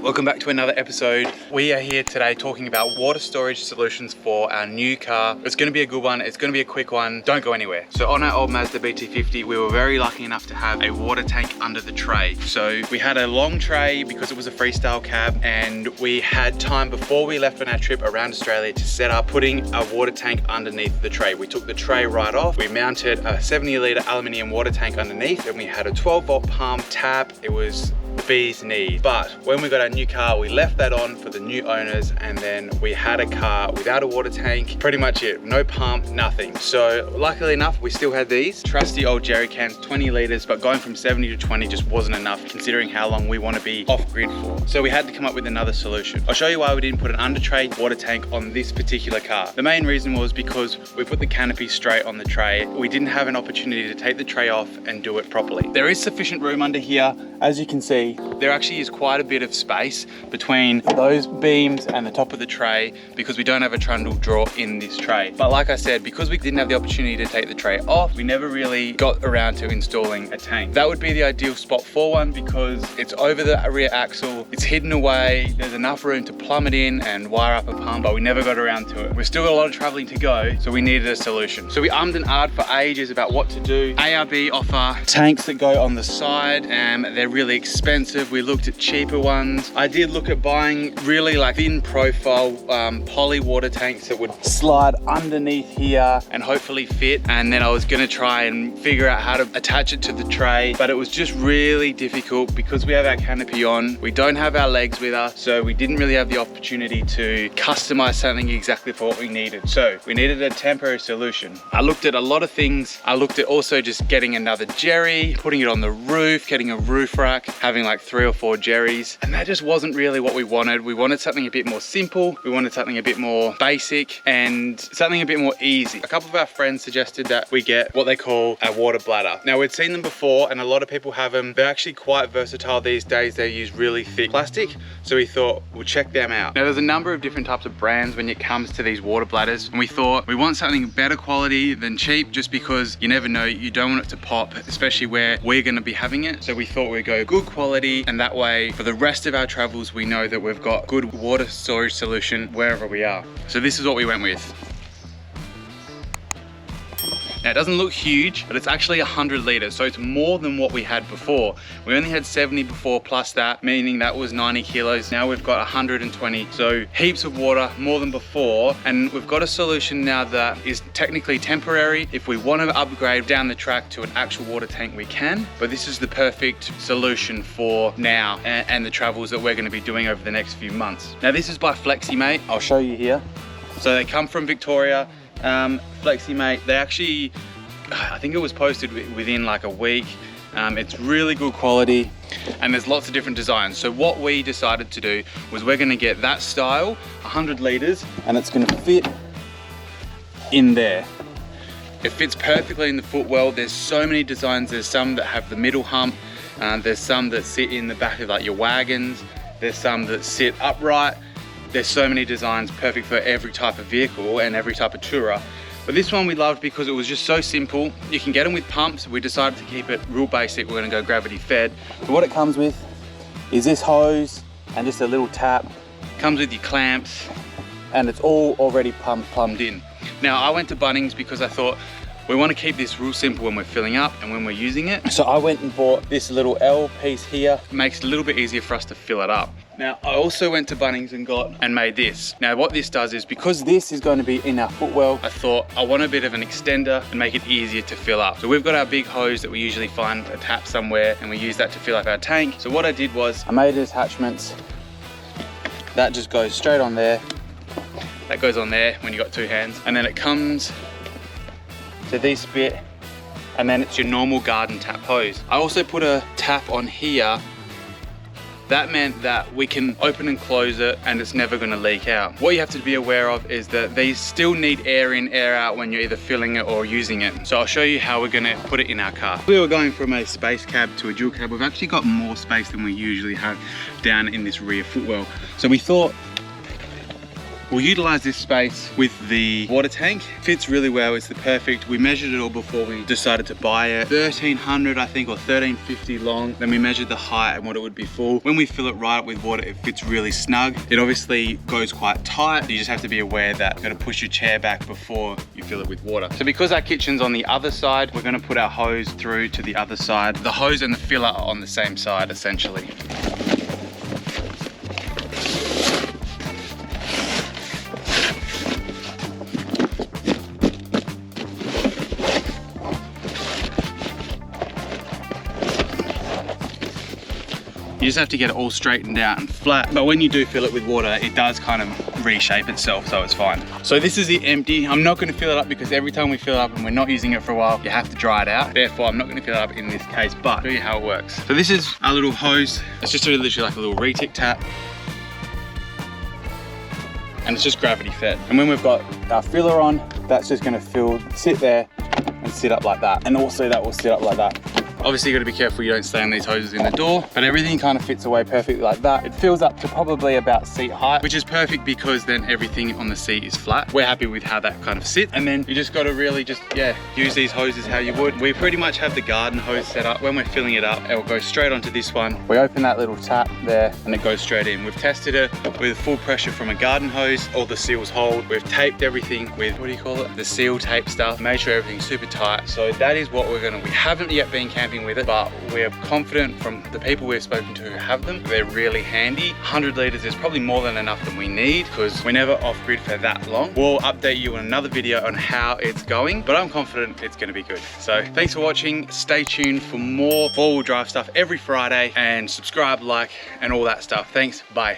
Welcome back to another episode. We are here today talking about water storage solutions for our new car. It's going to be a good one. It's going to be a quick one. Don't go anywhere. So on our old Mazda BT50, we were very lucky enough to have a water tank under the tray. So we had a long tray because it was a freestyle cab, and we had time before we left on our trip around Australia to set up putting a water tank underneath the tray. We took the tray right off. We mounted a 70-litre aluminium water tank underneath, and we had a 12-volt pump tap. It was the bee's knees. But when we got our new car, we left that on for the new owners, and then we had a car without a water tank. Pretty much it. No pump, nothing. So luckily enough, we still had these trusty old jerry cans, 20 litres, but going from 70 to 20 just wasn't enough considering how long we want to be off grid for. So we had to come up with another solution. I'll show you why we didn't put an under tray water tank on this particular car. The main reason was because we put the canopy straight on the tray. We didn't have an opportunity to take the tray off and do it properly. There is sufficient room under here. As you can see, there actually is quite a bit of space between those beams and the top of the tray because we don't have a trundle drawer in this tray. But like I said, because we didn't have the opportunity to take the tray off, we never really got around to installing a tank. That would be the ideal spot for one because it's over the rear axle, it's hidden away, there's enough room to plumb it in and wire up a pump, but we never got around to it. We've still got a lot of traveling to go, so we needed a solution. So we ummed and ahed for ages about what to do. ARB offer tanks that go on the side, and they're really expensive. We looked at cheaper ones. I did look at buying really like thin profile poly water tanks that would slide underneath here and hopefully fit, and then I was gonna try and figure out how to attach it to the tray, but it was just really difficult because we have our canopy on, we don't have our legs with us, so we didn't really have the opportunity to customize something exactly for what we needed. So we needed a temporary solution. I looked at a lot of things. I looked at also just getting another jerry, putting it on the roof, getting a roof rack, having like 3 or 4 jerrys, and that just wasn't really what we wanted. We wanted something a bit more simple, we wanted something a bit more basic, and something a bit more easy. A couple of our friends suggested that we get what they call a water bladder. Now we'd seen them before and a lot of people have them. They're actually quite versatile these days. They use really thick plastic, so we thought we'll check them out. Now there's a number of different types of brands when it comes to these water bladders, and we thought we want something better quality than cheap just because you never know, you don't want it to pop, especially where we're going to be having it. So we thought we'd go good quality, and that way for the rest of our travels we know that we've got good water storage solution wherever we are. So this is what we went with. Now it doesn't look huge, but it's actually 100 litres, so it's more than what we had before. We only had 70 before plus that, meaning that was 90 kilos. Now we've got 120, so heaps of water, more than before. And we've got a solution now that is technically temporary. If we want to upgrade down the track to an actual water tank, we can, but this is the perfect solution for now and the travels that we're going to be doing over the next few months. Now this is by FlexiMate. I'll show you here. So they come from Victoria. FlexiMate, they actually, I think it was posted within like a week. It's really good quality and there's lots of different designs. So what we decided to do was we're going to get that style, 100 litres, and it's going to fit in there. It fits perfectly in the footwell. There's so many designs. There's some that have the middle hump, there's some that sit in the back of like your wagons, there's some that sit upright. There's so many designs, perfect for every type of vehicle and every type of tourer. But this one we loved because it was just so simple. You can get them with pumps. We decided to keep it real basic. We're gonna go gravity fed. So what it comes with is this hose and just a little tap. Comes with your clamps and it's all already plumbed in. Now I went to Bunnings because I thought we want to keep this real simple when we're filling up and when we're using it. So I went and bought this little L piece here. It makes it a little bit easier for us to fill it up. Now, I also went to Bunnings and made this. Now, what this does is because this is going to be in our footwell, I thought I want a bit of an extender and make it easier to fill up. So we've got our big hose that we usually find a tap somewhere and we use that to fill up our tank. So what I did was I made attachments. That just goes straight on there. That goes on there when you got 2 hands. And then it comes to this bit and then it's your normal garden tap hose. I also put a tap on here. That meant that we can open and close it and it's never gonna leak out. What you have to be aware of is that these still need air in, air out when you're either filling it or using it. So I'll show you how we're gonna put it in our car. We were going from a space cab to a dual cab. We've actually got more space than we usually have down in this rear footwell. So we thought we'll utilize this space with the water tank. Fits really well, it's the perfect. We measured it all before we decided to buy it. 1300 I think, or 1350 long. Then we measured the height and what it would be full. When we fill it right up with water, it fits really snug. It obviously goes quite tight. You just have to be aware that you're gonna push your chair back before you fill it with water. So because our kitchen's on the other side, we're gonna put our hose through to the other side. The hose and the filler are on the same side essentially. You just have to get it all straightened out and flat. But when you do fill it with water, it does kind of reshape itself, so it's fine. So this is the empty. I'm not gonna fill it up because every time we fill it up and we're not using it for a while, you have to dry it out. Therefore, I'm not gonna fill it up in this case, but I'll show you how it works. So this is our little hose. It's just literally like a little retic tap. And it's just gravity fed. And when we've got our filler on, that's just gonna sit there and sit up like that. And also that will sit up like that. Obviously you gotta be careful you don't stay on these hoses in the door, but everything kind of fits away perfectly like that. It fills up to probably about seat height, which is perfect because then everything on the seat is flat. We're happy with how that kind of sits. And then you just gotta really use these hoses how you would. We pretty much have the garden hose set up. When we're filling it up, it will go straight onto this one. We open that little tap there and it goes straight in. We've tested it with full pressure from a garden hose. All the seals hold. We've taped everything with, what do you call it? The seal tape stuff. Made sure everything's super tight. So that is what we haven't yet been camping with it, but we're confident from the people we've spoken to who have them, they're really handy. 100 litres is probably more than enough that we need because we're never off grid for that long. We'll update you in another video on how it's going, but I'm confident it's going to be good. So thanks for watching. Stay tuned for more four-wheel drive stuff every Friday and subscribe, like, and all that stuff. Thanks. Bye.